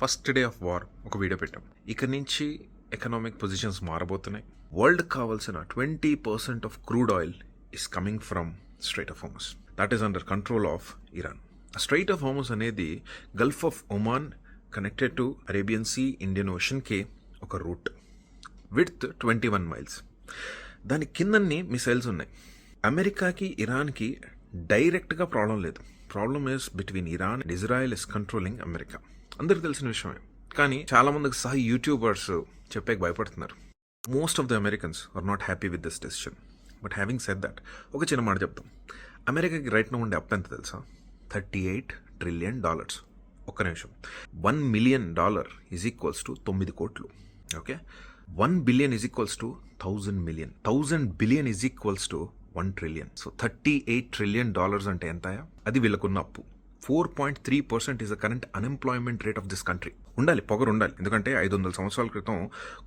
First day of war ఒక video పెట్టాం. ఇక నుంచి ఎకనామిక్ పొజిషన్స్ మారబోతున్నాయి. వరల్డ్ కావాల్సిన 20% of crude oil is coming from strait of Hormuz. That is under control of Iran. Strait of Hormuz అనేది Gulf of Oman connected to Arabian sea, Indian ఓషన్కి ఒక route width 21 miles. దాని కిందన్ని missiles ఉన్నాయి. అమెరికాకి ఇరాన్కి డైరెక్ట్గా problem లేదు. Problem is between Iran and Israel is controlling America. అందరికి తెలిసిన విషయమే. కానీ చాలా మందికి సహా యూట్యూబర్స్ చెప్పేకి భయపడుతున్నారు. Most of the Americans are not happy with this decision. But having said that, ఒక చిన్న మాట చెప్తాం. అమెరికాకి రైట్ నో ఉండే అప్పు ఎంత తెలుసా? $38 ట్రిలియన్. ఒక్క నిమిషం. $1 మిలియన్ ఈజ్ ఈక్వల్స్ టు 9 కోట్లు. Okay, 1 billion is equals to 1000 million. 1000 billion is equals to 1 trillion. So $38 trillion అంటే ఎంత? అది వీళ్ళకున్న అప్పు. 4.3% is the current unemployment rate of this country. ఉండాలి, పొగరు ఉండాలి. ఎందుకంటే 500 సంవత్సరాల క్రితం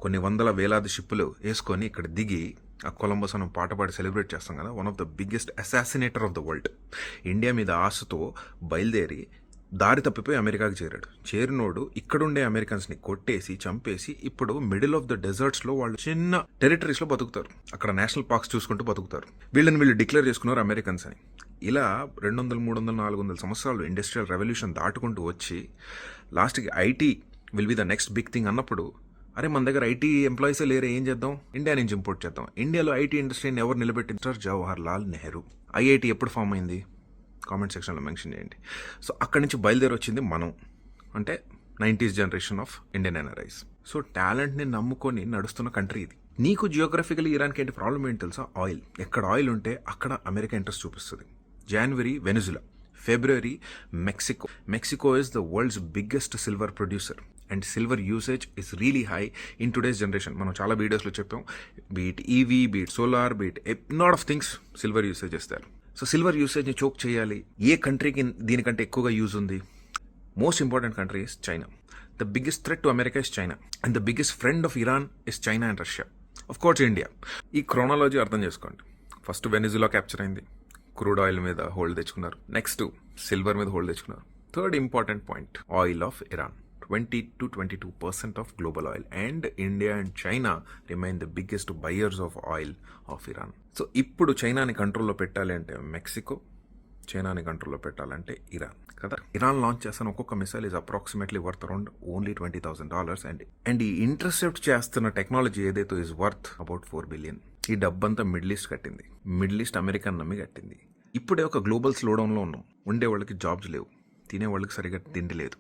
కొన్ని వందల వేలాది షిప్పులు వేసుకొని ఇక్కడ దిగి ఆ కొలంబస్ అని పాట పాడి సెలబ్రేట్ చేస్తాం కదా, one of the biggest assassinator of the world. India మీద ఆశతో బయలుదేరి దారి తప్పిపోయి అమెరికాకి చేరాడు. చేరినోడు ఇక్కడుండే అమెరికన్స్ని కొట్టేసి చంపేసి ఇప్పుడు మిడిల్ ఆఫ్ ద డెజర్ట్స్లో వాళ్ళు చిన్న టెరిటరీస్లో బతుకుతారు. అక్కడ నేషనల్ పార్క్స్ చూసుకుంటూ బతుకుతారు. వీళ్ళు డిక్లేర్ చేసుకున్నారు అమెరికన్స్ అని. ఇలా 200, 300, 400 సంవత్సరాలు ఇండస్ట్రియల్ రెవల్యూషన్ దాటుకుంటూ వచ్చి లాస్ట్కి it will be the next big thing అన్నప్పుడు, అరే మన దగ్గర ఐటీ ఎంప్లాయీసే లేరే, ఏం చేద్దాం? ఇండియా నుంచి ఇంపోర్ట్ చేద్దాం. ఇండియాలో ఐటీ ఇండస్ట్రీని ఎవరు నిలబెట్టించారు? జవహర్ లాల్ నెహ్రూ. ఐఐటి ఎప్పుడు ఫామ్ అయింది? కామెంట్ సెక్షన్లో మెన్షన్ చేయండి. సో అక్కడి నుంచి బయలుదేరి వచ్చింది మనం, అంటే 90s generation of Indian NRIs. So టాలెంట్ని నమ్ముకొని నడుస్తున్న కంట్రీ ఇది. నీకు జియోగ్రఫికలీ ఇరాన్కి ఏంటి ప్రాబ్లం ఏంటి తెలుసా? ఆయిల్. ఎక్కడ ఆయిల్ ఉంటే అక్కడ అమెరికా ఇంట్రెస్ట్ చూపిస్తుంది. జనవరి వెనిజులా, ఫిబ్రవరి Mexico. Mexico is the world's biggest silver producer and silver usage is really high in today's generation. మనం చాలా వీడియోస్లో చెప్పాం. Be it EV, be it solar, be it lot of things silver usage చేస్తారు. సో సిల్వర్ యూసేజ్ని choke చేయాలి. ఏ కంట్రీకి దీనికంటే ఎక్కువగా యూజ్ ఉంది? Most important country is China. The biggest threat to America is China and the biggest friend of Iran is China and Russia. Of course India. ఈ chronology అర్థం చేసుకోండి. ఫస్ట్ వెనిజులా క్యాప్చర్ అయింది, క్రూడ్ ఆయిల్ మీద hold తెచ్చుకున్నారు. Next silver మీద hold తెచ్చుకున్నారు. Third important point, oil of Iran. 20 to 22% of global oil, and India and China remain the biggest buyers of oil of Iran. So ఇప్పుడు చైనాని కంట్రోల్లో పెట్టాలి అంటే Mexico, చైనాని కంట్రోల్లో పెట్టాలంటే ఇరాన్ కదా. ఇరాన్ లాంచ్ చేస్తున్న ఒక్కొక్క missile is approximately worth around only $20,000 and ఈ ఇంటర్సెప్ట్ చేస్తున్న టెక్నాలజీ ఏదైతే ఈజ్ వర్త్ అబౌట్ $4 బిలియన్. ఈ డబ్బంతా మిడిల్ ఈస్ట్ కట్టింది. మిడిల్ ఈస్ట్ అమెరికన్ నమ్మి కట్టింది. ఇప్పుడే ఒక గ్లోబల్ స్లోడౌన్లో ఉన్నాం. ఉండేవాళ్ళకి జాబ్స్ లేవు, తినేవాళ్ళకి సరిగా తిండి లేదు.